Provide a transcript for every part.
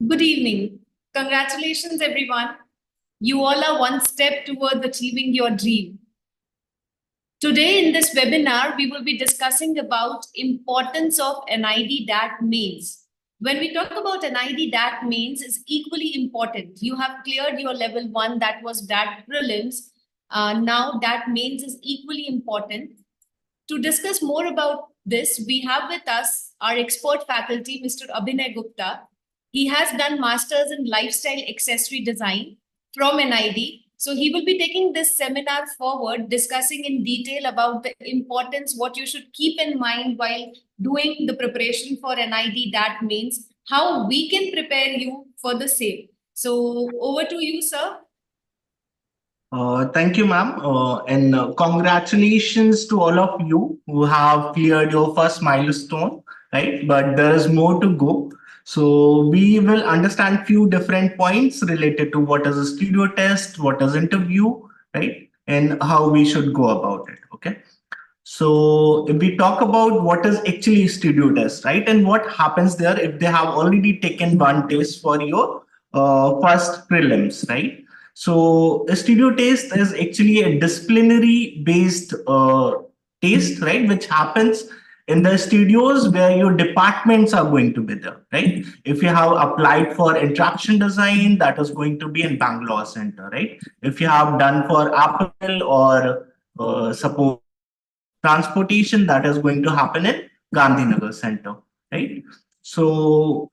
Good evening. Congratulations, everyone. You all are one step towards achieving your dream. Today in this webinar, we will be discussing about importance of NID DAT mains. When we talk about NID DAT mains is equally important. You have cleared your level 1, that was DAT prelims. Now DAT mains is equally important. To discuss more about this, we have with us our expert faculty, Mr. Abhinay Gupta. He has done Masters in Lifestyle Accessory Design from NID. So he will be taking this seminar forward, discussing in detail about the importance, what you should keep in mind while doing the preparation for NID DAT mains, how we can prepare you for the same. So over to you, sir. Thank you, ma'am. And congratulations to all of you who have cleared your first milestone, right? But there is more to go. So we will understand few different points related to what is a studio test, what is interview, right? And how we should go about it, okay? So if we talk about what is actually studio test, right? And what happens there if they have already taken one test for your first prelims, right? So a studio test is actually a disciplinary based test, right? Which happens in the studios where your departments are going to be there, right? If you have applied for interaction design, that is going to be in Bangalore Center, right? If you have done for Apple or suppose transportation, that is going to happen in Gandhinagar Center, right? So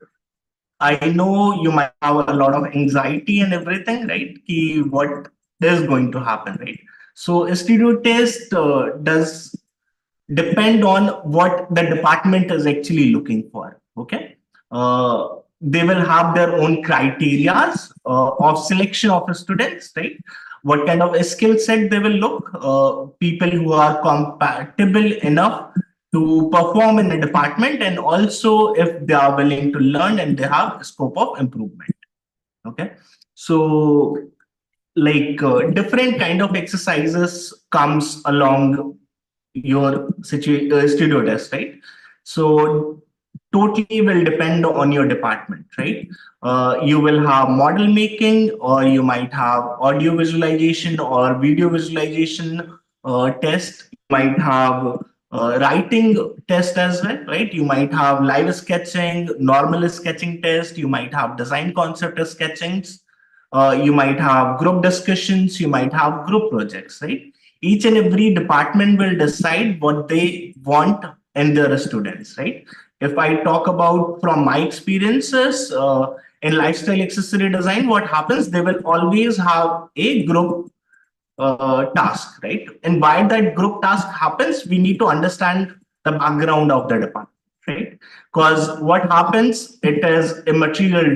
I know you might have a lot of anxiety and everything, right? Ki what is going to happen, right? So a studio test does depend on what the department is actually looking for, okay? They will have their own criterias of selection of students, right? What kind of a skill set they will look, people who are compatible enough to perform in a department, and also if they are willing to learn and they have scope of improvement, okay? So like different kind of exercises comes along your studio test, right? So totally will depend on your department, right? You will have model making, or you might have audio visualization or video visualization test. You might have writing test as well, right? You might have live sketching, normal sketching test. You might have design concept sketchings. You might have group discussions. You might have group projects, right? Each and every department will decide what they want in their students, right? If I talk about from my experiences in lifestyle accessory design, what happens, they will always have a group task, right? And why that group task happens, we need to understand the background of the department, right? Because what happens, it is a material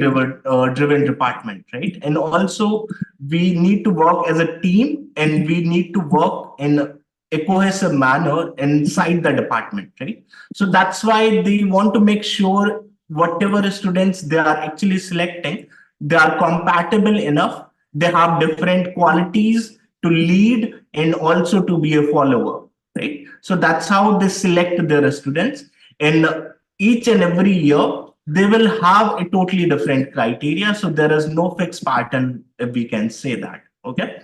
driven department, right? And also we need to work as a team, and we need to work in a cohesive manner inside the department, right? So that's why they want to make sure whatever students they are actually selecting, they are compatible enough, they have different qualities to lead and also to be a follower, right? So that's how they select their students. And each and every year, they will have a totally different criteria. So there is no fixed pattern, if we can say that, okay?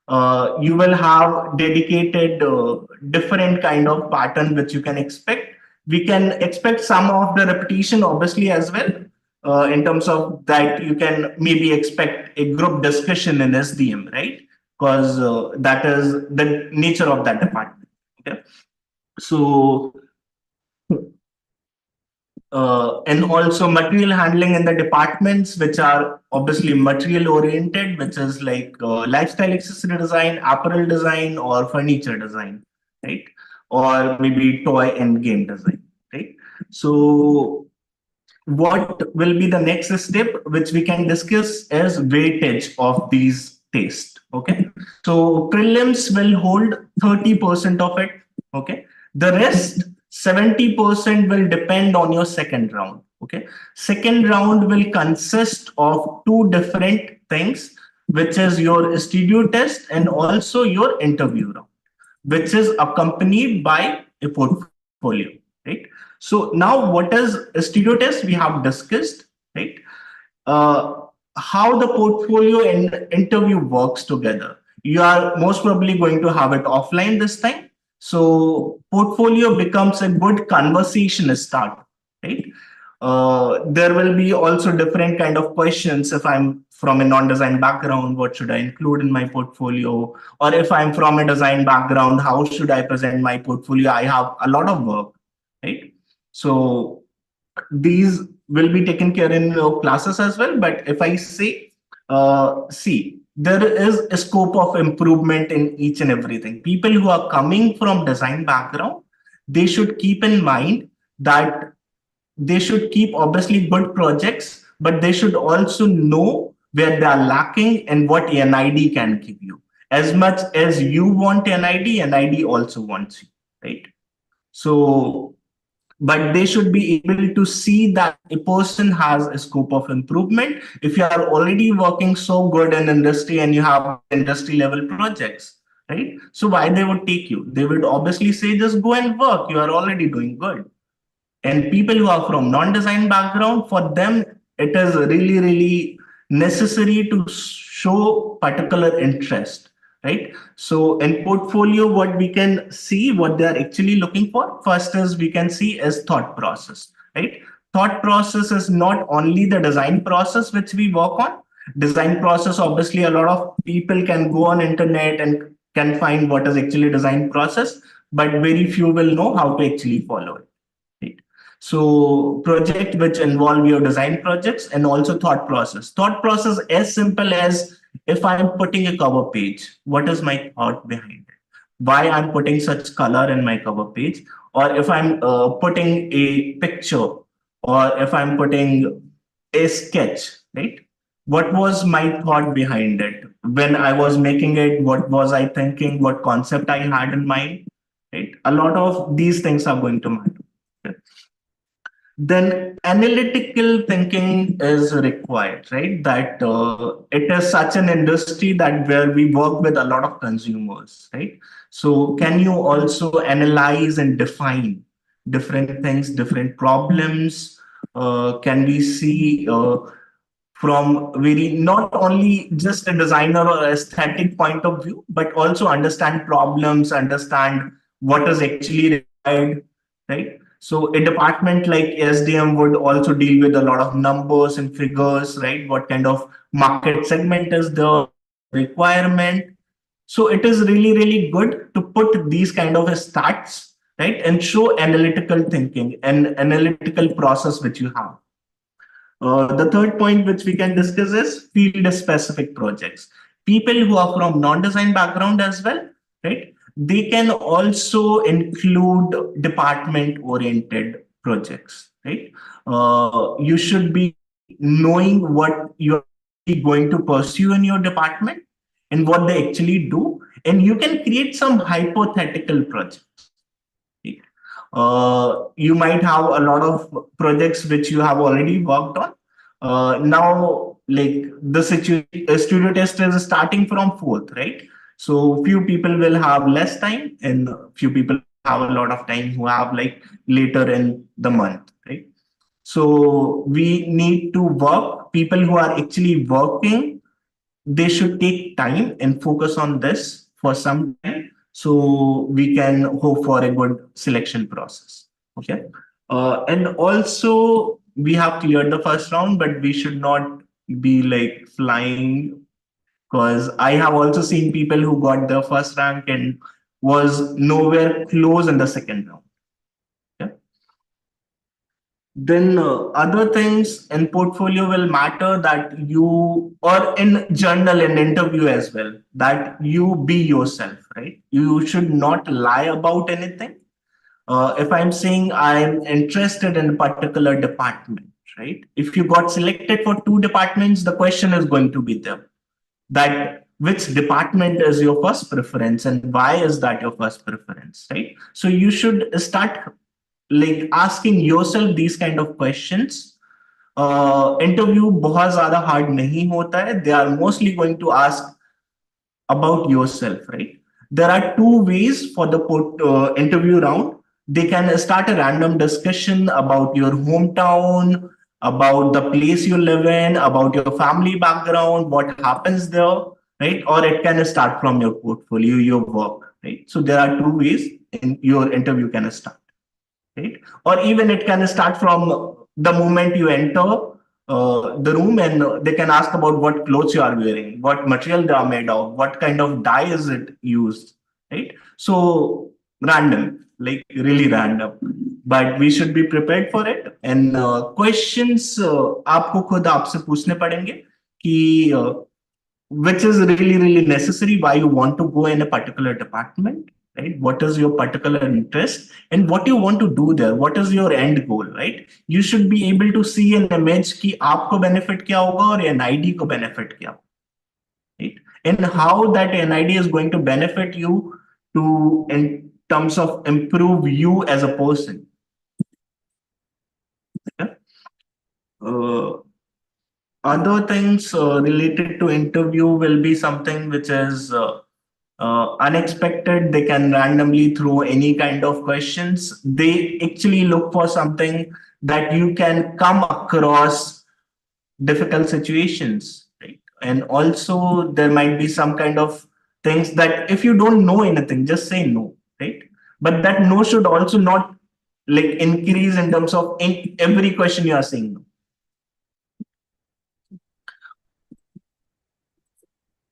You will have dedicated different kind of pattern which you can expect. We can expect some of the repetition obviously as well. In terms of that, you can maybe expect a group discussion in SDM, right? Because that is the nature of that department, okay? So and also material handling in the departments which are obviously material oriented, which is like lifestyle accessory design, apparel design, or furniture design, right? Or maybe toy and game design, right? So what will be the next step which we can discuss is weightage of these tests, okay? So prelims will hold 30% of it, okay? The rest 70% will depend on your second round, okay? Second round will consist of two different things, which is your studio test and also your interview round, which is accompanied by a portfolio, right? So now what is a studio test we have discussed, right? how the portfolio and interview works together. You are most probably going to have it offline this time. So portfolio becomes a good conversation start, right? There will be also different kind of questions. If I'm from a non-design background, what should I include in my portfolio? Or if I'm from a design background, how should I present my portfolio? I have a lot of work, right? So these will be taken care in your classes as well. But if I say, see, there is a scope of improvement in each and everything. People who are coming from design background, they should keep in mind that they should keep obviously good projects, but they should also know where they are lacking and what NID can give you. As much as you want NID also wants you, right? So, but they should be able to see that a person has a scope of improvement. If you are already working so good in industry and you have industry level projects, right? So why they would take you? They would obviously say, just go and work. You are already doing good. And people who are from non-design background, for them, it is really, really necessary to show particular interest, right? So in portfolio, what we can see, what they are actually looking for, first is we can see is thought process, right? Thought process is not only the design process which we work on. Design process, obviously, a lot of people can go on internet and can find what is actually design process, but very few will know how to actually follow it. Right. So project which involve your design projects and also thought process. Thought process as simple as, if I'm putting a cover page, what is my thought behind it? Why I'm putting such color in my cover page? Or if I'm putting a picture, or if I'm putting a sketch, right? What was my thought behind it? When I was making it, what was I thinking? What concept I had in mind? Right? A lot of these things are going to matter. Then analytical thinking is required, right? That it is such an industry that where we work with a lot of consumers, right? So can you also analyze and define different things, different problems? Can we see from very, not only just a designer or aesthetic point of view, but also understand problems, understand what is actually required, right? So a department like SDM would also deal with a lot of numbers and figures, right? What kind of market segment is the requirement? So it is really, really good to put these kind of stats, right? And show analytical thinking and analytical process which you have. The third point which we can discuss is field specific projects. People who are from non-design background as well, right? They can also include department oriented projects, right? You should be knowing what you're going to pursue in your department and what they actually do. And you can create some hypothetical projects. You might have a lot of projects which you have already worked on. Now, like the studio test is starting from fourth, right? So few people will have less time, and few people have a lot of time who have like later in the month, right? So we need to work. People who are actually working, they should take time and focus on this for some time, so we can hope for a good selection process. Okay. And also we have cleared the first round, but we should not be like flying, because I have also seen people who got the first rank and was nowhere close in the second round. Okay. Then other things in portfolio will matter, that you, or in journal and interview as well, that you be yourself, right? You should not lie about anything. If I'm saying I'm interested in a particular department, right? If you got selected for two departments, the question is going to be there, that which department is your first preference and why is that your first preference, right? So you should start like asking yourself these kind of questions. Interview बहुत ज़्यादा hard नहीं होता है. They are mostly going to ask about yourself, right? There are two ways for the interview round. They can start a random discussion about your hometown, about the place you live in, about your family background, what happens there, right? Or it can start from your portfolio, your work, right? So there are two ways in your interview can start, right? Or even it can start from the moment you enter the room, and they can ask about what clothes you are wearing, what material they are made of, what kind of dye is it used, right? So random, like really random, but we should be prepared for it. And questions आपको खुद आपसे पूछने पड़ेंगे कि which is really necessary, why you want to go in a particular department, right? What is your particular interest and what you want to do there? What is your end goal, right? You should be able to see an image कि आपको benefit क्या होगा और NID को benefit क्या होगा, right? And how that NID is going to benefit you to in terms of improve you as a person. Yeah? Other things related to interview will be something which is unexpected. They can randomly throw any kind of questions. They actually look for something that you can come across difficult situations, right? And also there might be some kind of things that if you don't know anything, just say no, right? But that no should also not like increase in terms of in every question you are saying no.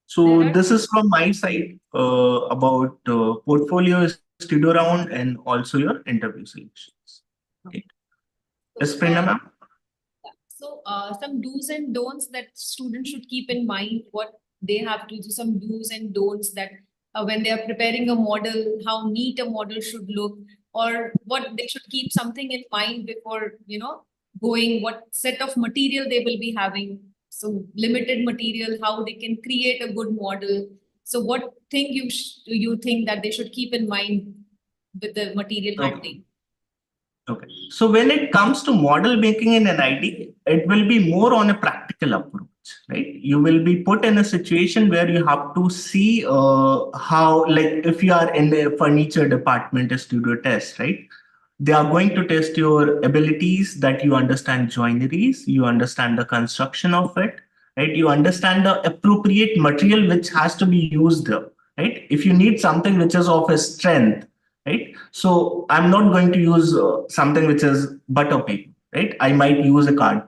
So this is from my side about portfolio, studio round, and also your interview selections. Okay. Yes, Prerna ma'am? So some do's and don'ts that students should keep in mind, what they have to do, some do's and don'ts that when they are preparing a model, how neat a model should look, or what they should keep something in mind before, going, what set of material they will be having. So limited material, how they can create a good model. So what thing you think that they should keep in mind with the material handling? Okay. So when it comes to model making in NID, it will be more on a practical approach, right? You will be put in a situation where you have to see how, like if you are in the furniture department, a studio test, right? They are going to test your abilities, that you understand joineries, you understand the construction of it, right? You understand the appropriate material which has to be used there, right? If you need something which is of a strength, right? So I'm not going to use something which is butter paper, right? I might use a card,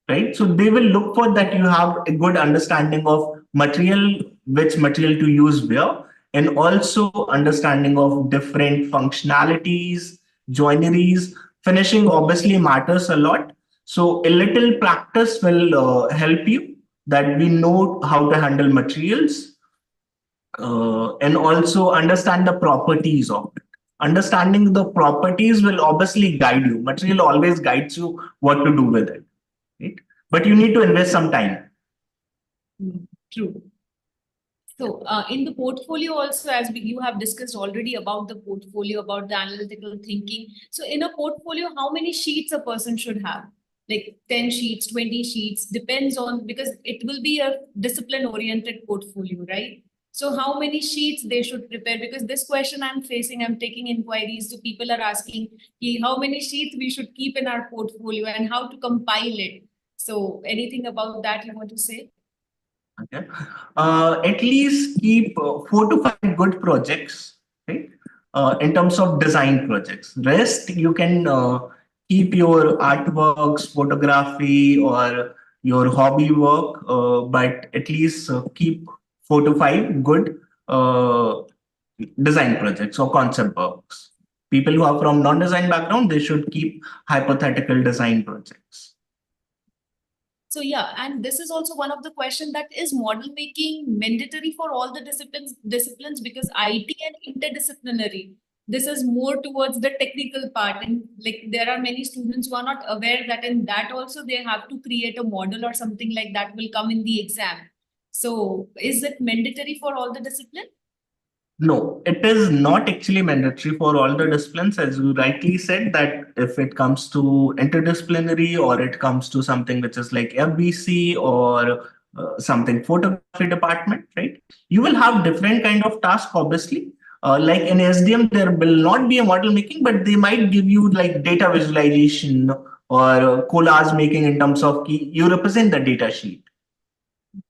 right? So they will look for that you have a good understanding of material, which material to use where, and also understanding of different functionalities, joineries. Finishing obviously matters a lot. So a little practice will help you that we know how to handle materials and also understand the properties of it. Understanding the properties will obviously guide you. Material always guides you what to do with it, right? But you need to invest some time. True. So in the portfolio also, as you have discussed already about the portfolio, about the analytical thinking. So in a portfolio, how many sheets a person should have? Like 10 sheets, 20 sheets, depends on, because it will be a discipline oriented portfolio, right? So how many sheets they should prepare? Because this question I'm facing, I'm taking inquiries. So people are asking how many sheets we should keep in our portfolio and how to compile it. So anything about that you want to say? Okay. At least keep 4 to 5 good projects, right? In terms of design projects. Rest, you can keep your artworks, photography, or your hobby work, but at least keep 4 to 5 good design projects or concept works. People who are from non-design background, they should keep hypothetical design projects. So yeah, and this is also one of the questions, that is model making mandatory for all the disciplines, because IT and interdisciplinary, this is more towards the technical part, and like there are many students who are not aware that in that also they have to create a model or something like that will come in the exam. So is it mandatory for all the discipline? No, it is not actually mandatory for all the disciplines. As you rightly said, that if it comes to interdisciplinary or it comes to something which is like FBC or something photography department, right? You will have different kind of tasks, obviously. Like in SDM, there will not be a model making, but they might give you like data visualization or collage making in terms of you represent the data sheet,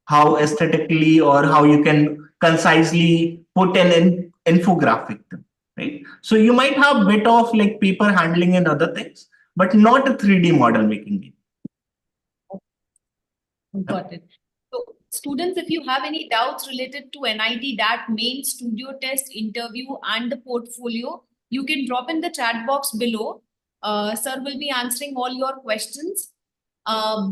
how aesthetically or how you can concisely put an infographic them, right? So you might have bit of like paper handling and other things, but not a 3D model making. Got it. So, students, if you have any doubts related to NID, DAT, main studio test, interview, and the portfolio, you can drop in the chat box below. Sir will be answering all your questions.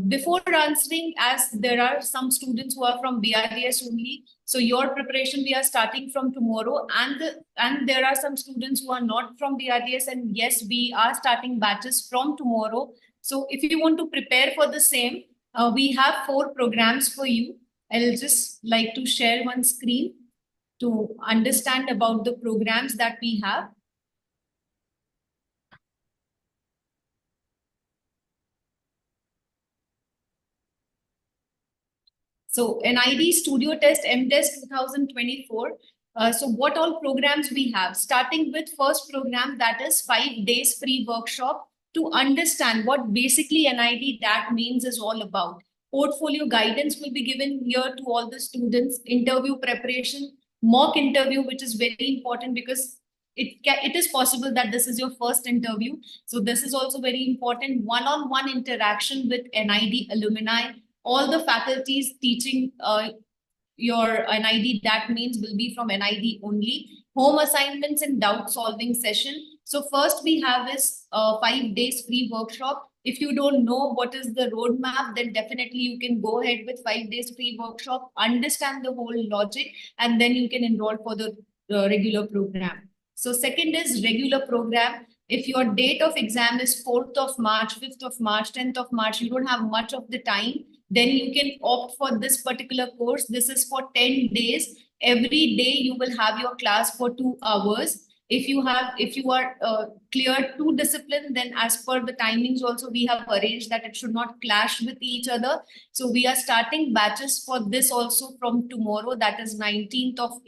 Before answering, as there are some students who are from BRDS only, so your preparation we are starting from tomorrow, and there are some students who are not from BRDS, and yes, we are starting batches from tomorrow. So if you want to prepare for the same, we have 4 programs for you. I'll just like to share one screen to understand about the programs that we have. So NID Studio Test M.Test 2024. So what all programs we have? Starting with first program, that is 5 days free workshop to understand what basically NID DAT means is all about. Portfolio guidance will be given here to all the students. Interview preparation, mock interview, which is very important because it is possible that this is your first interview. So this is also very important. One-on-one interaction with NID alumni. All the faculties teaching your NID, that means will be from NID only. Home assignments and doubt solving session. So first we have is 5 days free workshop. If you don't know what is the roadmap, then definitely you can go ahead with 5 days free workshop, understand the whole logic, and then you can enroll for the regular program. So second is regular program. If your date of exam is 4th of March, 5th of March, 10th of March, you don't have much of the time, then you can opt for this particular course. This is for 10 days. Every day you will have your class for 2 hours. If you are clear 2 disciplines, then as per the timings also we have arranged that it should not clash with each other. So we are starting batches for this also from tomorrow, that is 19th of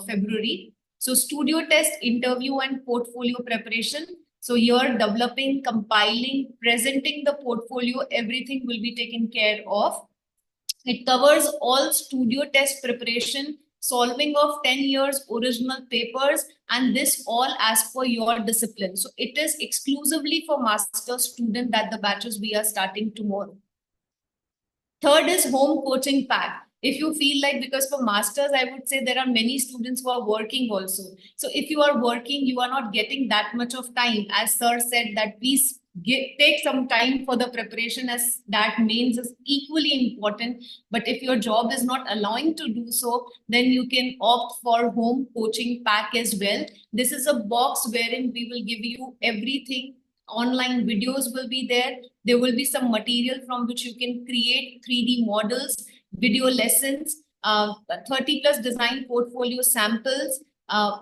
February. So studio test, interview, and portfolio preparation. So you're developing, compiling, presenting the portfolio, everything will be taken care of. It covers all studio test preparation, solving of 10 years original papers, and this all as per your discipline. So it is exclusively for master student that the batches we are starting tomorrow. Third is home coaching pack. If you feel like, because for masters, I would say there are many students who are working also. So if you are working, you are not getting that much of time. As sir said, that please take some time for the preparation, as that means is equally important. But if your job is not allowing to do so, then you can opt for home coaching pack as well. This is a box wherein we will give you everything. Online videos will be there. There will be some material from which you can create 3D models, video lessons, 30 plus design portfolio samples,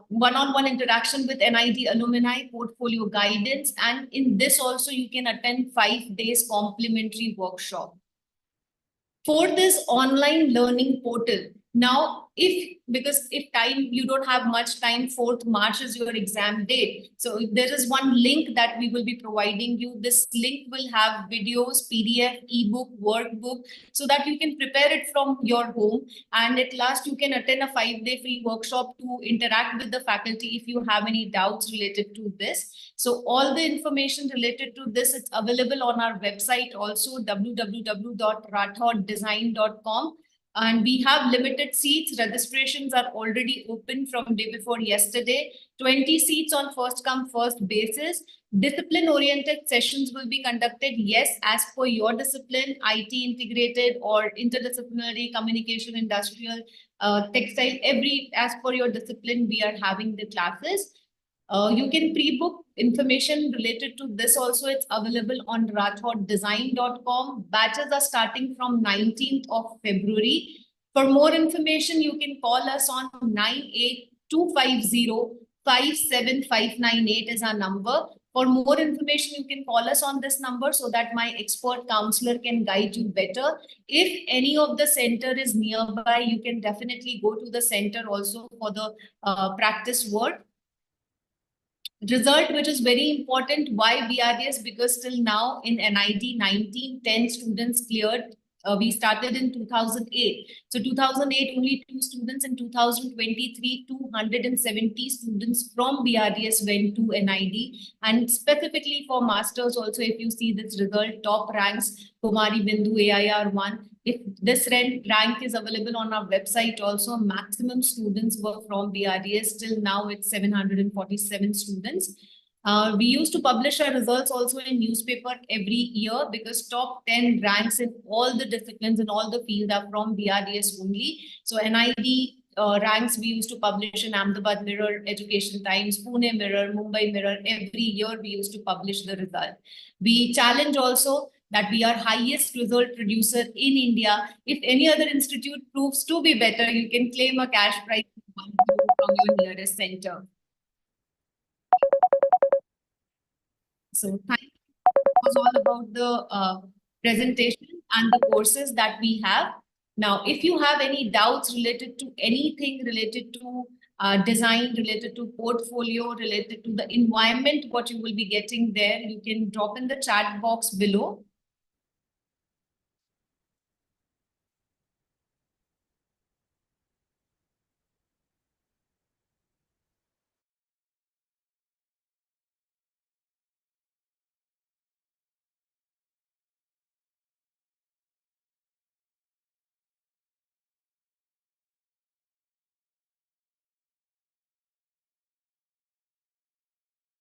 one-on-one interaction with NID alumni, portfolio guidance, and in this also you can attend 5 days complimentary workshop. Fourth is online learning portal. Now, because if time, you don't have much time, 4th March is your exam date. So there is one link that we will be providing you. This link will have videos, PDF, ebook, workbook, so that you can prepare it from your home. And at last, you can attend a 5-day free workshop to interact with the faculty if you have any doubts related to this. So all the information related to this, it's available on our website also, www.rathoredesign.com. And we have limited seats. Registrations are already open from day before yesterday. 20 seats on first come, first basis. Discipline-oriented sessions will be conducted, yes, as per your discipline, IT integrated or interdisciplinary, communication, industrial, textile, as per your discipline, we are having the classes. You can pre-book information related to this also. It's available on rathoredesign.com. Batches are starting from 19th of February. For more information, you can call us on 98250-57598 is our number. For more information, you can call us on this number so that my expert counselor can guide you better. If any of the center is nearby, you can definitely go to the center also for the practice work. result, which is very important. Why BRDS? Because till now in NID, 1910 students cleared. We started in 2008. So 2008, only 2 students. In 2023, 270 students from BRDS went to NID. And specifically for masters also, if you see this result, top ranks, Kumari Bindu, AIR 1. If this rank is available on our website also, maximum students were from BRDS. Till now, it's 747 students. We used to publish our results also in newspaper every year, because top 10 ranks in all the disciplines and all the fields are from BRDS only. So NID ranks we used to publish in Ahmedabad Mirror, Education Times, Pune Mirror, Mumbai Mirror. Every year we used to publish the result. We challenge also that we are highest result producer in India. If any other institute proves to be better, you can claim a cash prize from your nearest center. So thank you. It was all about the presentation and the courses that we have. Now, if you have any doubts related to anything related to design, related to portfolio, related to the environment, what you will be getting there, you can drop in the chat box below.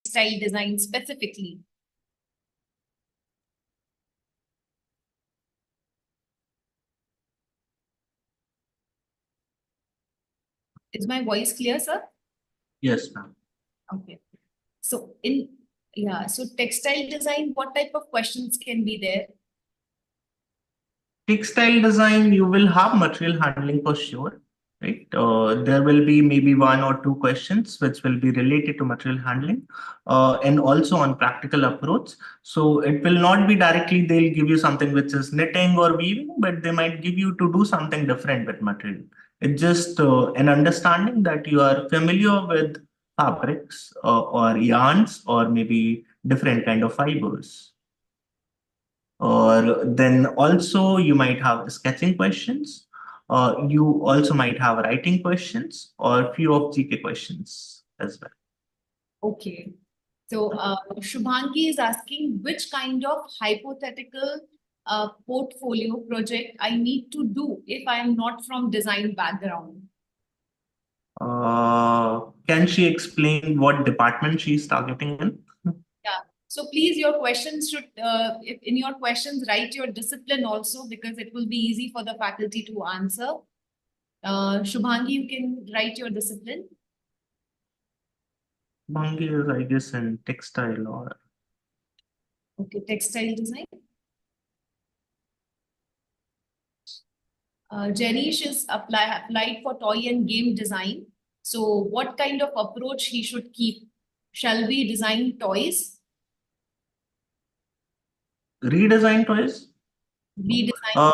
Style design specifically. Is my voice clear, sir? Yes, ma'am. Okay. So so textile design, what type of questions can be there? Textile design, you will have material handling for sure, right? There will be maybe 1 or 2 questions which will be related to material handling, and also on practical approach. So it will not be directly they'll give you something which is knitting or weaving, but they might give you to do something different with material. It's just an understanding that you are familiar with fabrics or yarns or maybe different kind of fibers. Or then also you might have sketching questions. You also might have writing questions or few of GK questions as well. Okay. So Shubhangi is asking which kind of hypothetical portfolio project I need to do if I am not from design background. Can she explain what department she is targeting in? Yeah. So please, your questions should, if in your questions, write your discipline also, because it will be easy for the faculty to answer. Shubhangi, you can write your discipline. Bangi is, I guess, in textile or. Okay, textile design. Jenish is applied for toy and game design. So what kind of approach he should keep? Shall we design toys? Redesign toys? Redesign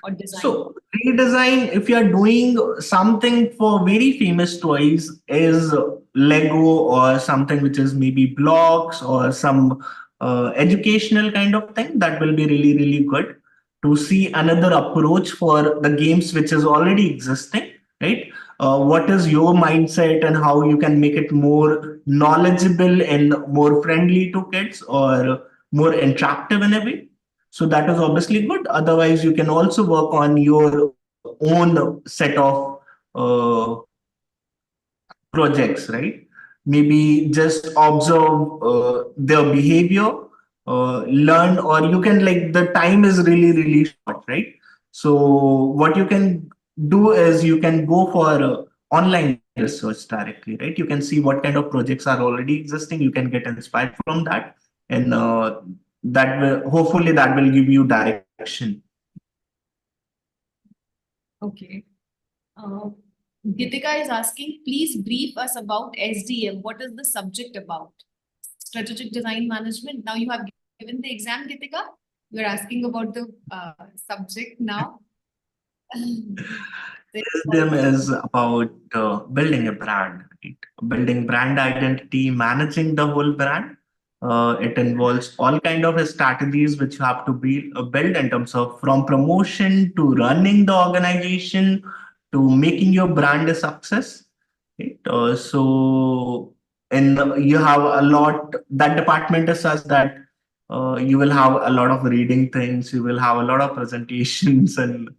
or design? So redesign, if you're doing something for very famous toys, is Lego or something which is maybe blocks or some educational kind of thing, that will be really, really good to see another approach for the games which is already existing, right? What is your mindset and how you can make it more knowledgeable and more friendly to kids or more interactive in a way? So that is obviously good. Otherwise, you can also work on your own set of projects, right? Maybe just observe their behavior, learn, or you can, like, the time is really, really short, right? So what you can do is you can go for online research directly, right? You can see what kind of projects are already existing. You can get inspired from that, and that will hopefully that will give you direction. Okay. Gitika is asking, please brief us about SDM. What is the subject about? Strategic Design Management. Now you have given the exam, Gitika. You're asking about the subject now. Them is about building a brand, right? Building brand identity, managing the whole brand. It involves all kind of strategies which you have to build in terms of from promotion to running the organization to making your brand a success. Right? And you have a lot. That department is such that you will have a lot of reading things. You will have a lot of presentations and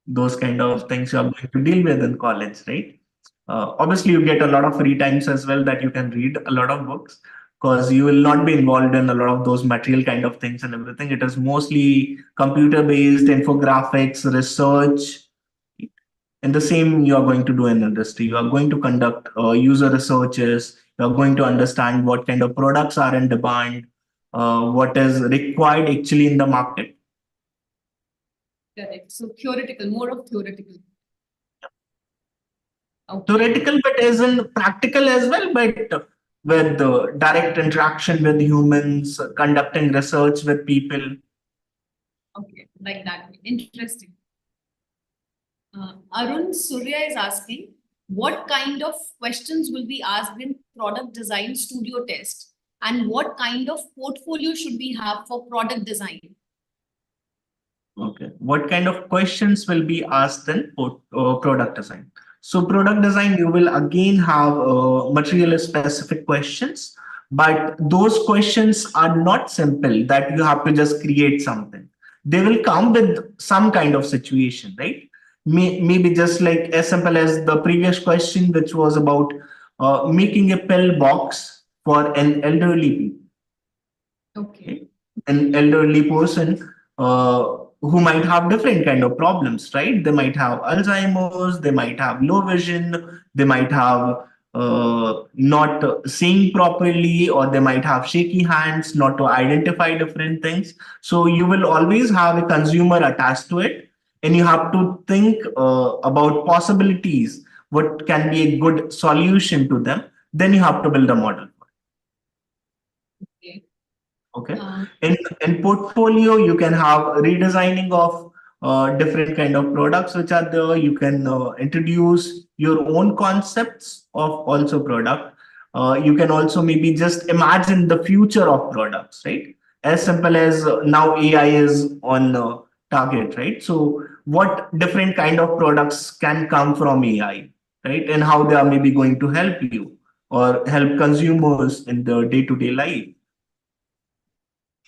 those kind of things you are going to deal with in college, right? Obviously, you get a lot of free times as well that you can read a lot of books because you will not be involved in a lot of those material kind of things and everything. It is mostly computer based, infographics, research. And the same you are going to do in industry. You are going to conduct user researches. You are going to understand what kind of products are in demand, what is required actually in the market. Correct. So theoretical, more of theoretical. Okay. Theoretical, but as in practical as well, but with direct interaction with humans, conducting research with people. Okay, like that. Interesting. Arun Surya is asking, what kind of questions will be asked in product design studio test? And what kind of portfolio should we have for product design? Okay. What kind of questions will be asked in product design? So product design, you will again have material specific questions, but those questions are not simple that you have to just create something. They will come with some kind of situation, right? Maybe just like as simple as the previous question, which was about making a pill box for an elderly people. Okay. An elderly person who might have different kind of problems, right? They might have Alzheimer's, they might have low vision, they might have not seeing properly, or they might have shaky hands, not to identify different things. So you will always have a consumer attached to it, and you have to think about possibilities, what can be a good solution to them. Then you have to build a model. Okay. Okay. In portfolio, you can have redesigning of different kind of products which are there. You can introduce your own concepts of also product. You can also maybe just imagine the future of products, right? As simple as now AI is on target, right? So what different kind of products can come from AI, right? And how they are maybe going to help you or help consumers in the day-to-day life.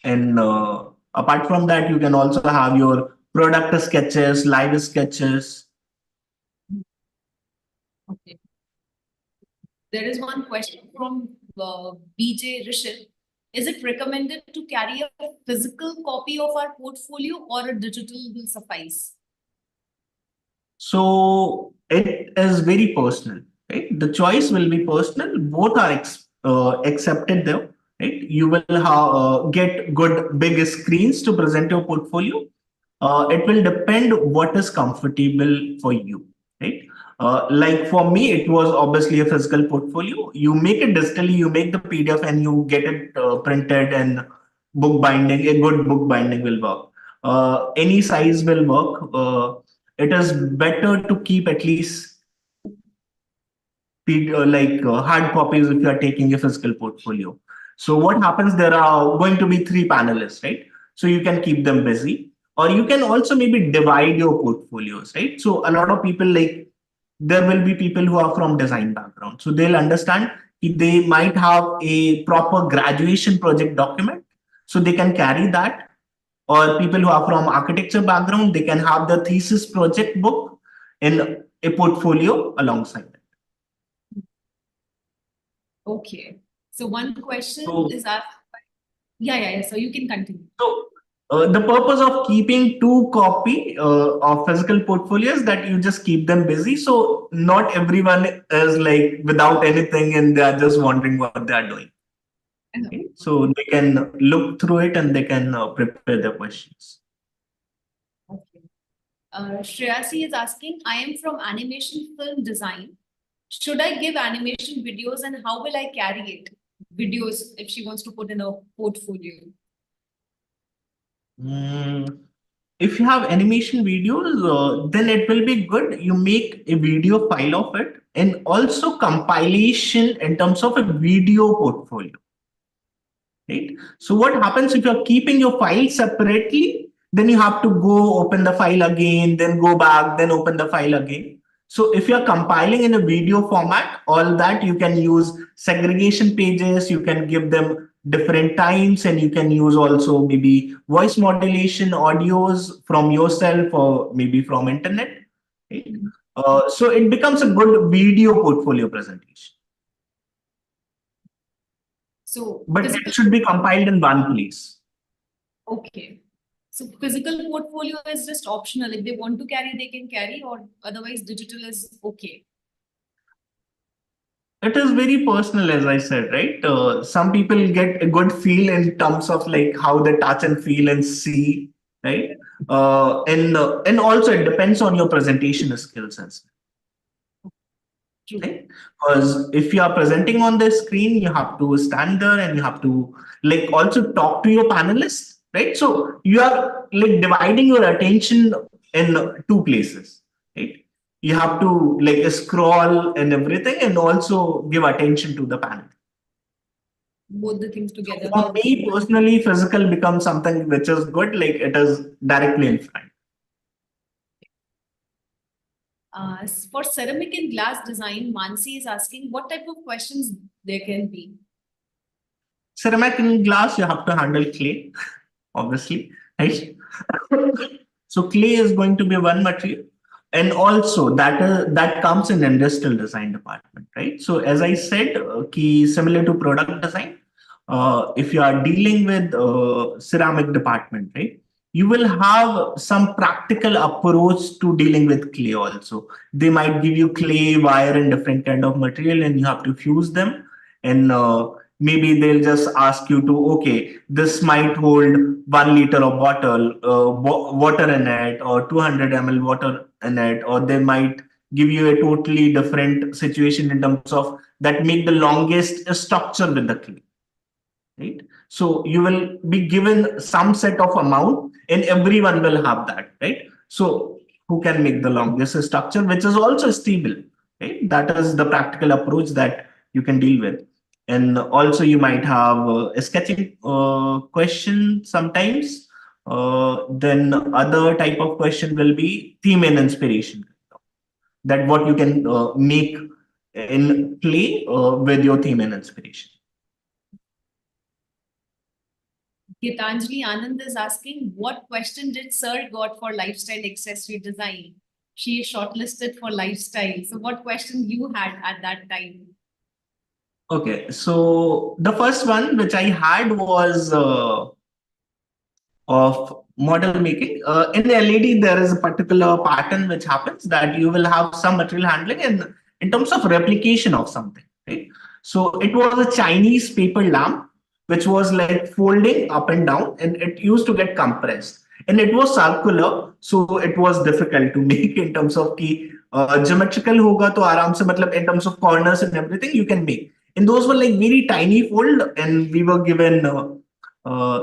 And apart from that, you can also have your product sketches, live sketches. Okay. There is one question from BJ Rishit. Is it recommended to carry a physical copy of our portfolio or a digital will suffice? So it is very personal, right? The choice will be personal. Both are accepted there, right? You will get good big screens to present your portfolio. It will depend what is comfortable for you, right? Like for me, it was obviously a physical portfolio. You make it digitally, you make the PDF and you get it printed and book binding. A good book binding will work. Any size will work. It is better to keep at least hard copies if you are taking a physical portfolio. So what happens? There are going to be three panelists, right? So you can keep them busy, or you can also maybe divide your portfolios, right? So a lot of people like there will be people who are from design background, so they'll understand if they might have a proper graduation project document, so they can carry that. Or people who are from architecture background, they can have the thesis project book in a portfolio alongside. Okay. So one question So, is asked. Yeah. So you can continue. so the purpose of keeping two copy of physical portfolios that you just keep them busy. So not everyone is like without anything and they are just wondering what they are doing. Okay? So they can look through it and they can prepare their questions. Okay. Shreyasi is asking, I am from animation film design. Should I give animation videos and how will I carry it? Videos if she wants to put in a portfolio. Mm, if you have animation videos, then it will be good. You make a video file of it, and also compilation in terms of a video portfolio. Right? So what happens if you're keeping your file separately, then you have to go open the file again, then go back, then open the file again. So if you're compiling in a video format, all that you can use segregation pages, you can give them different times, and you can use also maybe voice modulation audios from yourself or maybe from internet. Right? So it becomes a good video portfolio presentation. So, but it should be compiled in one place. Okay. So physical portfolio is just optional. If they want to carry, they can carry, or otherwise digital is okay. It is very personal, as I said, right? Some people get a good feel in terms of like how they touch and feel and see, right? And also it depends on your presentation skills as well. Right? Because if you are presenting on the screen, you have to stand there and you have to like also talk to your panelists, right? So you are like dividing your attention in two places, right? You have to like scroll and everything and also give attention to the panel. Both the things together. For me personally, physical becomes something which is good, like it is directly in front. For ceramic and glass design, Mansi is asking what type of questions there can be. Ceramic and glass, you have to handle clay, obviously, right? So clay is going to be one material, and also that comes in industrial design department, right? So as I said, key similar to product design, if you are dealing with ceramic department, right? You will have some practical approach to dealing with clay also. They might give you clay, wire, and different kind of material, and you have to fuse them. And maybe they'll just ask you to, okay, this might hold 1 liter of bottle, water in it, or 200 ml water in it, or they might give you a totally different situation in terms of that make the longest structure with the clay. Right? So you will be given some set of amount and everyone will have that, right? So who can make the longest structure, which is also stable, right? That is the practical approach that you can deal with. And also you might have a sketching question sometimes. Then other type of question will be theme and inspiration. That what you can make in play with your theme and inspiration. Gitanjali Anand is asking, what question did Sir got for lifestyle accessory design? She is shortlisted for lifestyle. So what question you had at that time? Okay, so the first one which I had was of model making. In LED, there is a particular pattern which happens that you will have some material handling in terms of replication of something, right? So it was a Chinese paper lamp, which was like folding up and down, and it used to get compressed. And it was circular, so it was difficult to make in terms of key geometrical hoga to aram se, matlab in terms of corners and everything you can make. And those were like very tiny fold, and we were given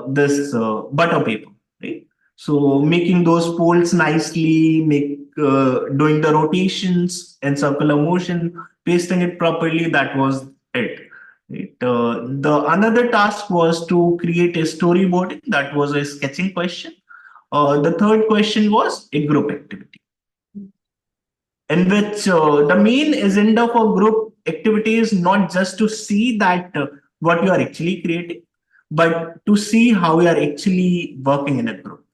this butter paper, right? So making those folds nicely, doing the rotations and circular motion, pasting it properly. That was it. Right? The another task was to create a storyboarding. That was a sketching question. The third question was a group activity, in which the main agenda for group activity is not just to see that what you are actually creating, but to see how you are actually working in a group,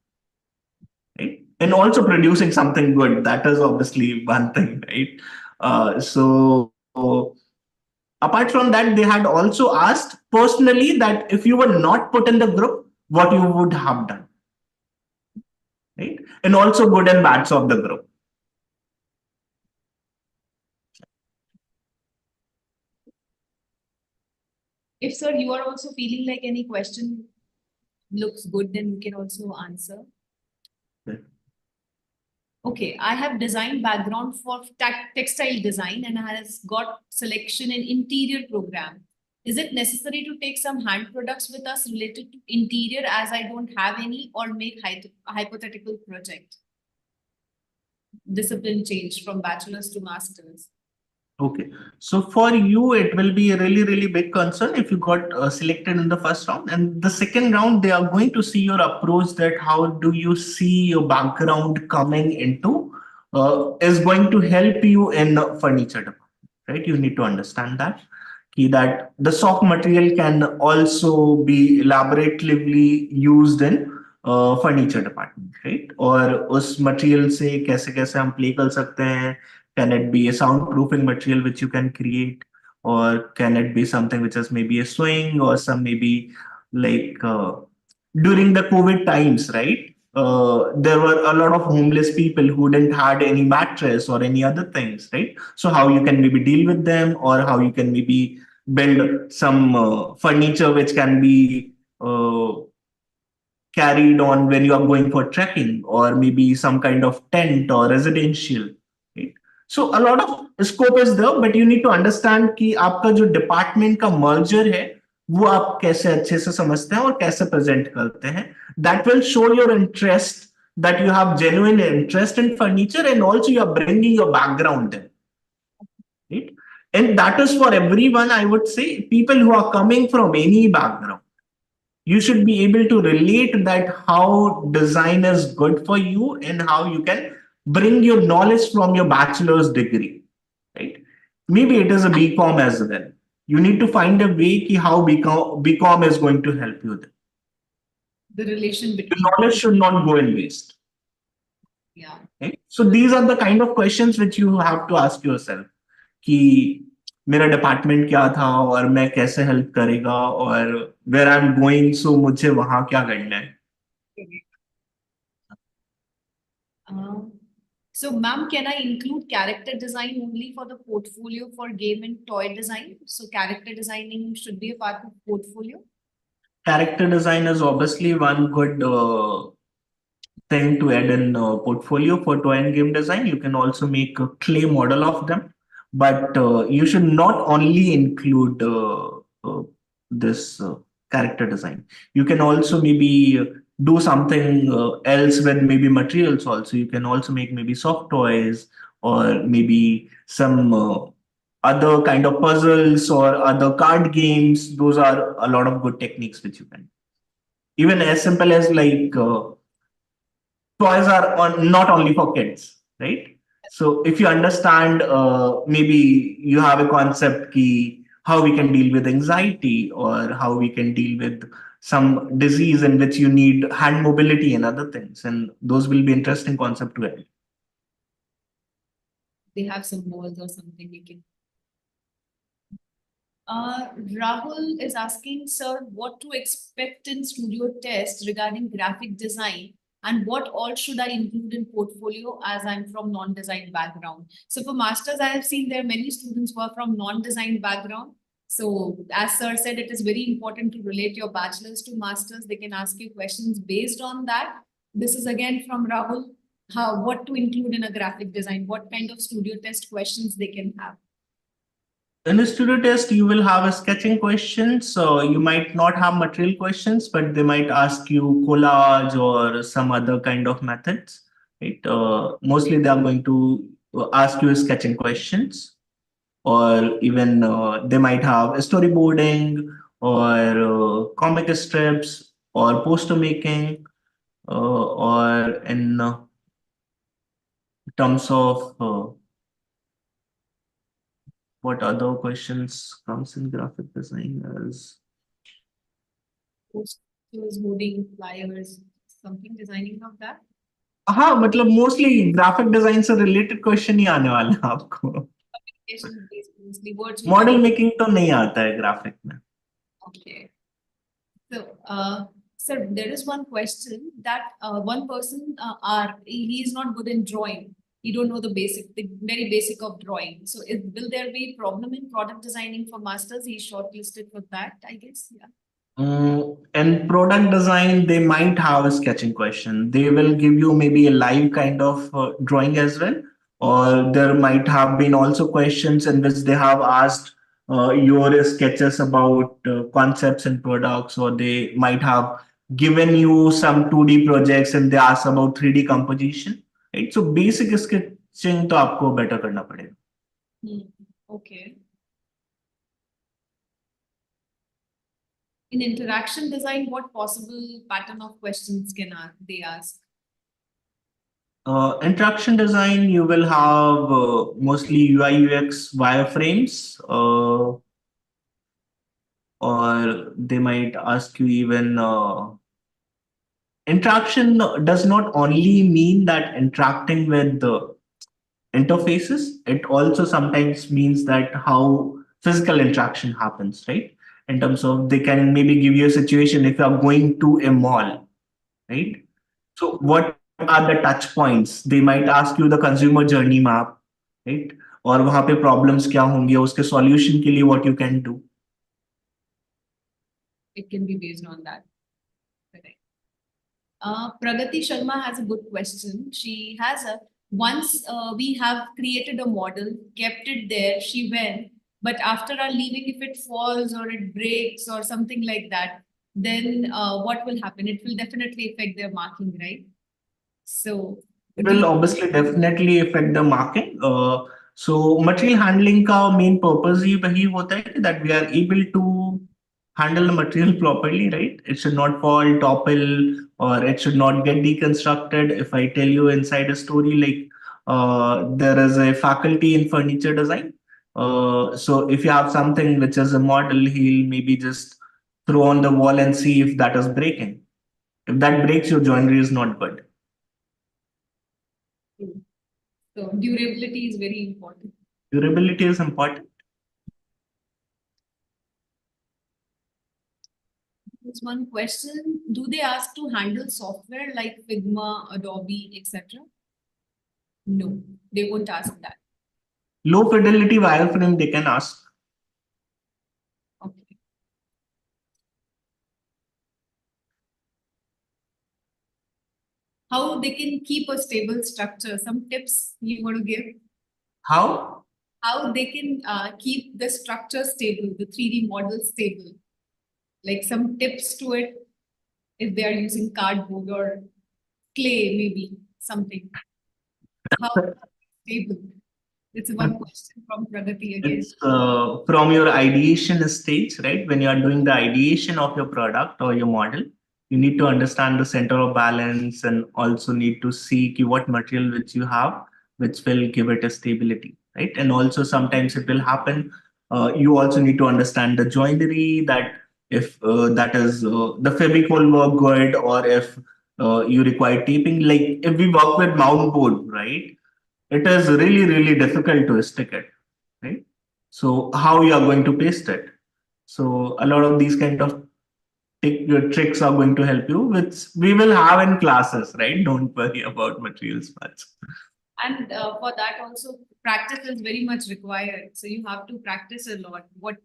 right? And also producing something good. That is obviously one thing, right? So apart from that, they had also asked personally that if you were not put in the group, what you would have done, right? And also good and bads of the group. If, sir, you are also feeling like any question looks good, then you can also answer. Okay, I have design background for textile design and has got selection in interior program. Is it necessary to take some hand products with us related to interior as I don't have any, or make hypothetical project? Discipline change from bachelor's to master's. Okay, so for you, it will be a really, really big concern if you got selected in the first round. And the second round, they are going to see your approach, that how do you see your background coming into, is going to help you in furniture department, right? You need to understand that. That the soft material can also be elaboratively used in furniture department, right? और उस material से कैसे कैसे हम play कर सकते हैं. Can it be a soundproofing material which you can create, or can it be something which is maybe a swing, or some maybe like during the COVID times, right? There were a lot of homeless people who didn't had any mattress or any other things, right? So how you can maybe deal with them, or how you can maybe build some furniture which can be carried on when you are going for trekking, or maybe some kind of tent or residential, right? So a lot of scope is there, but you need to understand कि आपका जो department का merger है वो आप कैसे अच्छे से समझते हैं और कैसे प्रेजेंट करते हैं. That will show your interest, that you have genuine interest in furniture, and also you are bringing your background in, right? And that is for everyone. I would say people who are coming from any background, you should be able to relate that how design is good for you, and how you can bring your knowledge from your bachelor's degree, right? Maybe it is a BCom as well. You need to find a way ki how BCom is going to help you there. The relation The between. knowledge should not go in waste. Yeah. Right? So these are the kind of questions which you have to ask yourself कि मेरा department क्या था और मैं कैसे help करेगा, और where I am going, सो मुझे वहां क्या करना है. So, ma'am, can I include character design only for the portfolio for game and toy design? So, character designing should be a part of portfolio. Character design is obviously one good thing to add in portfolio for toy and game design. You can also make a clay model of them, but you should not only include this character design. You can also maybe do something else with maybe materials also. You can also make maybe soft toys, or maybe some other kind of puzzles or other card games. Those are a lot of good techniques which you can. Even as simple as like toys are not only for kids, right? So if you understand, maybe you have a concept key, how we can deal with anxiety, or how we can deal with some disease in which you need hand mobility and other things, and those will be interesting concept to add. They have some balls or something you can. Rahul is asking, sir, what to expect in studio test regarding graphic design, and what all should I include in portfolio as I'm from non-design background? So for masters, I have seen there are many students who are from non-design background. So as sir said, it is very important to relate your bachelor's to masters. They can ask you questions based on that. This is again from Rahul. What to include in a graphic design? What kind of studio test questions they can have? In a studio test, you will have a sketching question. So you might not have material questions, but they might ask you collage or some other kind of methods. Right? Mostly they are going to ask you sketching questions, or even they might have storyboarding, or comic strips, or poster making, or in terms of what other questions comes in graphic design as posters, hoarding, flyers, something designing of that? हाँ मतलब mostly graphic design से related question ही आने वाला है आपको. Communication based, mostly words. Model making तो नहीं आता है ग्राफिक में. Okay. So, sir, there is one question that one person he is not good in drawing. He don't know the very basic of drawing. So, will there be problem in product designing for masters? He's shortlisted for that, I guess. Yeah. In product design, they might have a sketching question. They will give you maybe a live kind of drawing as well. Or there might have been also questions in which they have asked your sketches about concepts and products, or they might have given you some 2D projects and they ask about 3D composition, right? So basic sketching तो आपको better करना पड़ेगा. Okay. In interaction design, what possible pattern of questions can they ask? Interaction design, you will have mostly UI UX wireframes, or they might ask you even interaction does not only mean that interacting with the interfaces, it also sometimes means that how physical interaction happens, right? In terms of they can maybe give you a situation if you are going to a mall, right? So what are the touch points? They might ask you the consumer journey map, right? और वहाँ पे problems क्या होंगे, उसके solution के लिए what you can do. It can be based on that. Correct. Pragati Sharma has a good question. She has once we have created a model, kept it there, she went, but after our leaving, if it falls or it breaks or something like that, then what will happen? It will definitely affect their marking, right? So it will obviously definitely affect the market. So material handling का main purpose ही वही होता है कि that we are able to handle the material properly, right? It should not fall, topple, or it should not get deconstructed. If I tell you inside a story, like there is a faculty in furniture design. So if you have something which is a model, he'll maybe just throw on the wall and see if that is breaking. If that breaks, your joinery is not good. So durability is very important. Durability is important. There's one question. Do they ask to handle software like Figma, Adobe, etc.? No, they won't ask that. Low fidelity wireframe they can ask. Okay. How they can keep a stable structure? Some tips you want to give? How? How they can keep the structure stable, the 3D model stable? Like some tips to it, if they are using cardboard or clay, maybe something. How stable? It's one question from Pragati again. It's from your ideation stage, right? When you are doing the ideation of your product or your model, you need to understand the center of balance and also need to see what material which you have, which will give it a stability, right? And also sometimes it will happen. You also need to understand the joinery, that if that is the Fevicol work good, or if you require taping. Like if we work with mount board, right? It is really, really difficult to stick it, right? So how you are going to paste it? So a lot of these kind of tricks are going to help you, which we will have in classes, right? Don't worry about materials much. And for that also, practice is very much required. So you have to practice a lot. What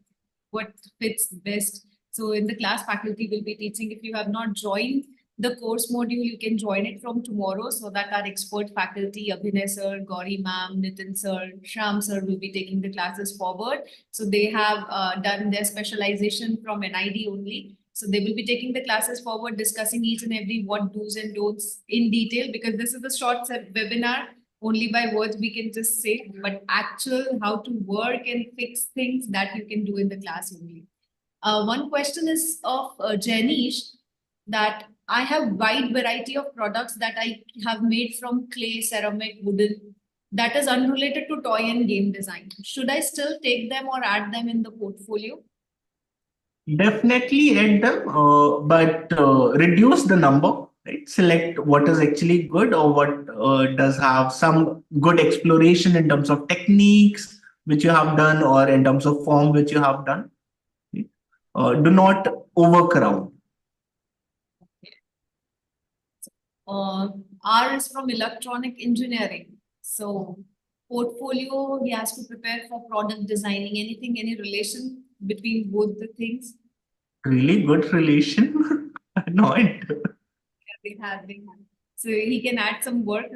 fits best. So in the class, faculty will be teaching. If you have not joined the course module, you can join it from tomorrow, so that our expert faculty, Abhinay sir, Gauri ma'am, Nitin sir, Sham sir will be taking the classes forward. So they have done their specialization from NID only. So they will be taking the classes forward, discussing each and every what do's and don'ts in detail, because this is a short webinar. Only by words we can just say, but actual how to work and fix things, that you can do in the class only. One question is of Janish, that I have wide variety of products that I have made from clay, ceramic, wooden, that is unrelated to toy and game design. Should I still take them or add them in the portfolio? Definitely add them, but reduce the number, right? Select what is actually good, or what does have some good exploration in terms of techniques which you have done, or in terms of form which you have done. Right? Do not overcrowd. R is from electronic engineering. So portfolio, he has to prepare for product designing. Anything, any relation between both the things? Really good relation. No, They have. So he can add some work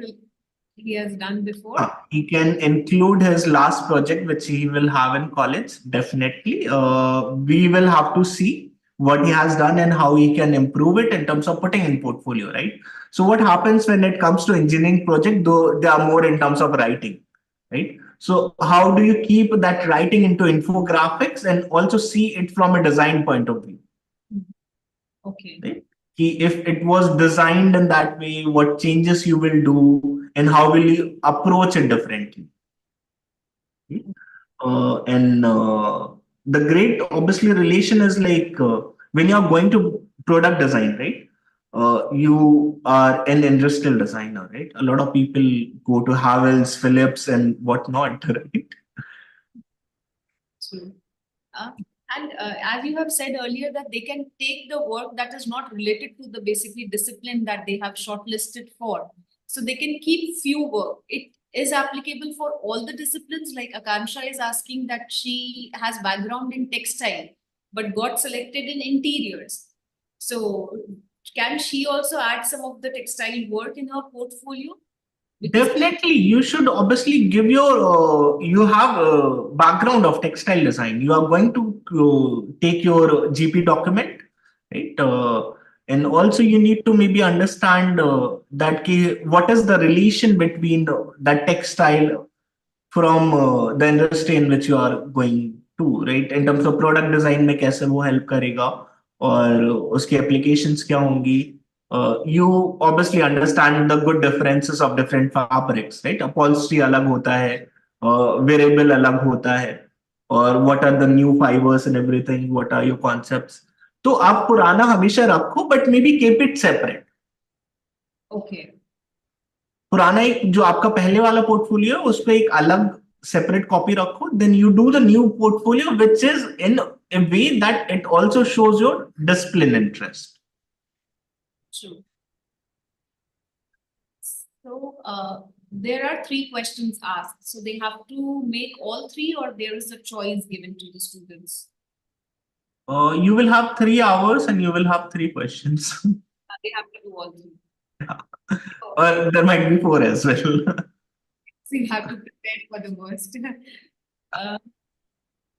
he has done before? He can include his last project, which he will have in college. Definitely. We will have to see what he has done and how he can improve it in terms of putting in portfolio, right? So what happens when it comes to engineering project, though they are more in terms of writing, right? So how do you keep that writing into infographics and also see it from a design point of view? Okay. Right? If it was designed in that way, what changes you will do and how will you approach it differently? And the great obviously relation is like when you are going to product design, right? You are an industrial designer, right? A lot of people go to Havells, Philips, and whatnot, right? True. Uh, and as you have said earlier, that they can take the work that is not related to the basically discipline that they have shortlisted for. So they can keep few work. It is applicable for all the disciplines. Like Akansha is asking that she has background in textile, but got selected in interiors. So can she also add some of the textile work in her portfolio? Because Definitely, you should obviously give your you have a background of textile design. You are going to take your GP document, right? And also you need to maybe understand what is the relation between that textile from the industry in which you are going to, right? In terms of product design में कैसे वो help करेगा और उसकी applications क्या होंगी. You obviously understand the good differences of different fabrics, right? Upholstery अलग होता है, variable अलग होता है, और what are the new fibers and everything, what are your concepts. तो आप पुराना हमेशा रखो, but maybe keep it separate. okay. पुराना एक जो आपका पहले वाला पोर्टफोलियो है उस पे एक अलग सेपरेट कॉपी रखो, then you do the new portfolio which is in a way that it also shows your discipline interest. True. So there are three questions asked. So they have to make all three, or there is a choice given to the students? You will have 3 hours and you will have three questions. They have to do all three. Or there might be four as well. So you have to prepare for the worst. Uh,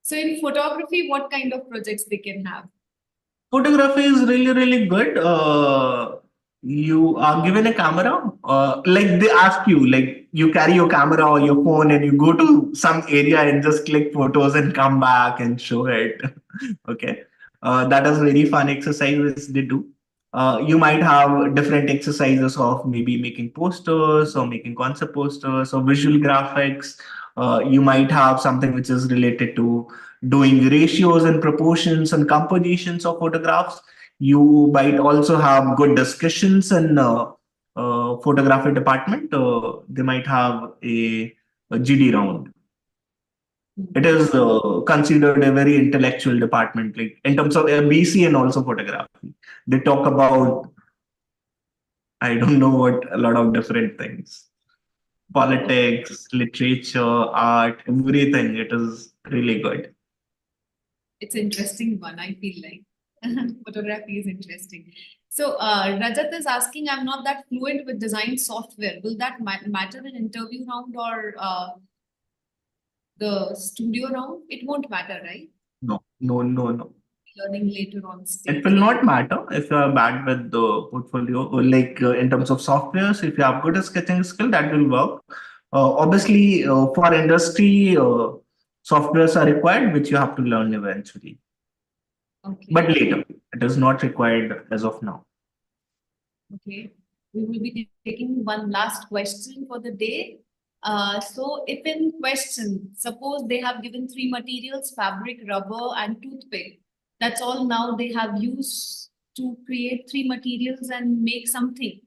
so in photography, what kind of projects they can have? Photography is really, really good. You are given a camera, like they ask you, like you carry your camera or your phone and you go to some area and just click photos and come back and show it. Okay. That is very fun exercise which they do. You might have different exercises of maybe making posters or making concept posters or visual graphics. You might have something which is related to doing ratios and proportions and compositions of photographs. You might also have good discussions in photography department. They might have a GD round. It is considered a very intellectual department, like in terms of BC and also photography. They talk about, I don't know what, a lot of different things. Politics, literature, art, everything. It is really good. It's interesting one, I feel like. Photography is interesting. So Rajat is asking, I'm not that fluent with design software. Will that matter in interview round or the studio round? It won't matter, right? No, no, no, no. Learning later on stage. It will not matter if you are bad with the portfolio, or like in terms of softwares. If you have good sketching skill, that will work. Obviously, for industry, softwares are required, which you have to learn eventually. Okay. But later, it is not required as of now. Okay. We will be taking one last question for the day. So if in question, suppose they have given three materials, fabric, rubber, and toothpick. That's all now they have used to create three materials and make something.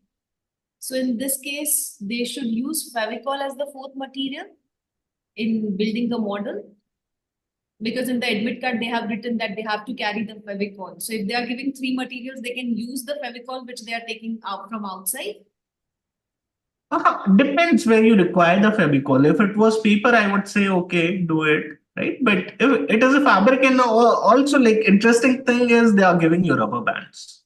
So in this case, they should use Favicol as the fourth material in building the model. Because in the admit card, they have written that they have to carry the Favicol. So if they are giving three materials, they can use the Favicol which they are taking out from outside. Depends where you require the Fevicol. If it was paper, I would say, okay, do it. Right. But if it is a fabric, and also like interesting thing is they are giving you rubber bands.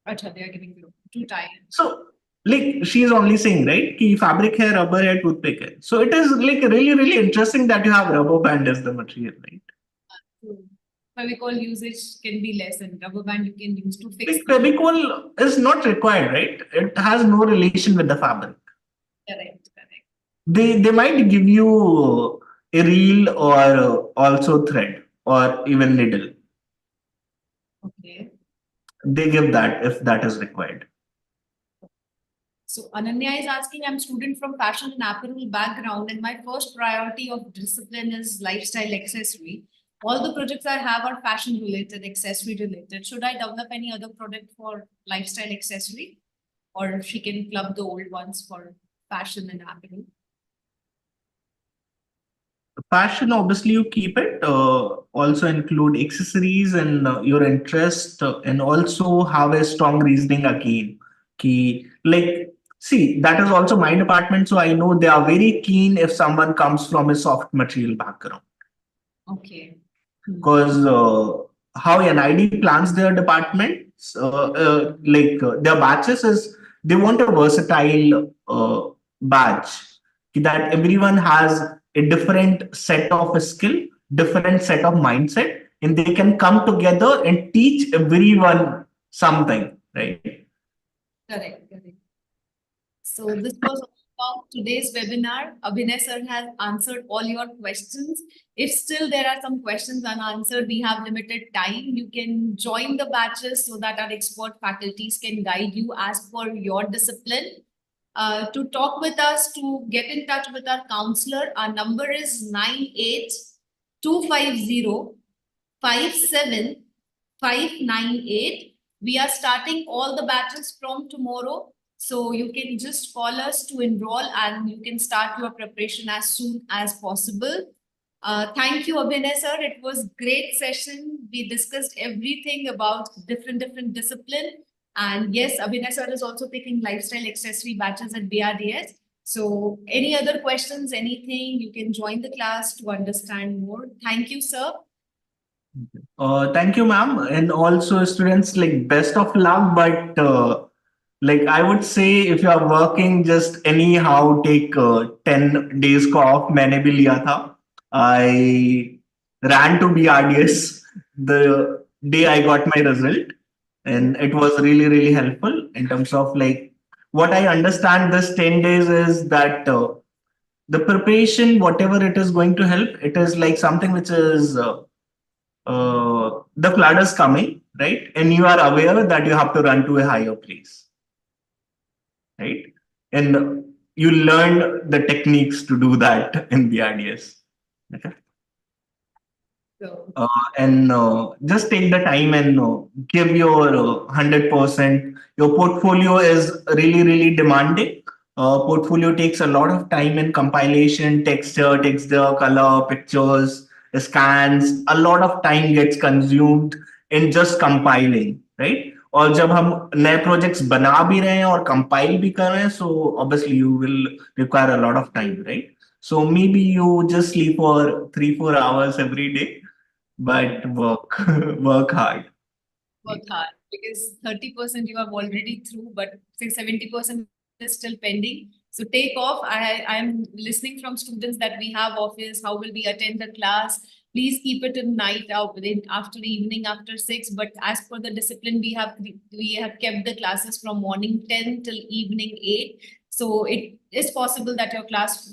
Acha, they are giving you two tires. So like she's only saying, right, ki fabric hai, rubber hai, toothpick hai. So it is like really, really interesting that you have rubber band as the material, right? So Fevicol usage can be less, and rubber band you can use to fix Like the. Fevicol is not required, right? It has no relation with the fabric. Correct, correct. They might give you a reel or also thread or even needle. Okay. They give that if that is required. So Ananya is asking, I'm student from fashion and apparel background, and my first priority of discipline is lifestyle accessory. All the projects I have are fashion related, accessory related. Should I develop any other product for lifestyle accessory, or she can club the old ones for fashion and apparel? Fashion, obviously, you keep it. Also include accessories and your interest, and also have a strong reasoning again. Key, like, see, that is also my department, so I know they are very keen if someone comes from a soft material background. Okay. Because how NID plans their departments, their batches is they want a versatile batch that everyone has a different set of a skill, different set of mindset, and they can come together and teach everyone something, right? Correct, correct. So this was all about today's webinar. Abhinay sir has answered all your questions. If still there are some questions unanswered, we have limited time. You can join the batches so that our expert faculties can guide you as per your discipline. To talk with us, to get in touch with our counselor, our number is 98-250-57598. We are starting all the batches from tomorrow. So you can just call us to enroll and you can start your preparation as soon as possible. Thank you, Abhinay sir. It was great session. We discussed everything about different discipline. And yes, Abhinay sir is also taking lifestyle accessory batches at BRDS. So any other questions, anything, you can join the class to understand more. Thank you, sir. Thank you, ma'am. And also, students, like best of luck. But like I would say, if you are working, just anyhow take 10 days का off. मैंने भी लिया था. I ran to BRDS the day I got my result, and it was really really helpful in terms of like what I understand. This 10 days is that. The preparation, whatever it is going to help, it is like something which is the flood is coming, right? And you are aware that you have to run to a higher place, right? And you learn the techniques to do that in the RDS. Okay. So, And just take the time and give your 100%. Your portfolio is really, really demanding. Portfolio takes a lot of time in compilation, texture, color, pictures, scans. A lot of time gets consumed in just compiling, right? और जब हम नए projects बना भी रहे हैं और compile भी कर रहे हैं, so obviously you will require a lot of time, right? So maybe you just sleep for 3-4 hours every day, but work work hard. work hard because 30% you have already through, but say 70% is still pending. So take off. I'm listening from students that we have office. How will we attend the class? Please keep it in night out within after evening after 6. But as per the discipline, we have kept the classes from morning 10 till evening 8. So it is possible that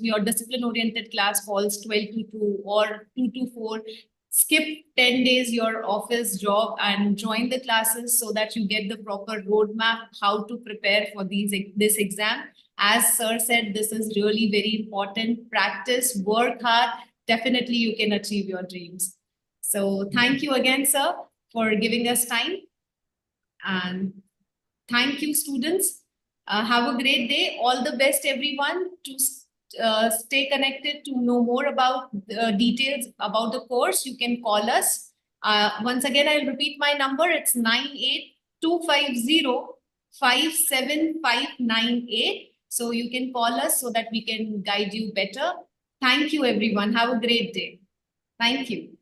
your discipline oriented class falls 12 to 2 or 2 to 4. Skip 10 days your office job and join the classes so that you get the proper roadmap how to prepare for this exam. As sir said, this is really very important. Practice, work hard. Definitely you can achieve your dreams. So thank you again, sir, for giving us time. And thank you, students. Have a great day. All the best, everyone, to stay connected to know more about details about the course. You can call us. Once again, I'll repeat my number. It's 98-250-57598. So you can call us so that we can guide you better. Thank you, everyone. Have a great day. Thank you.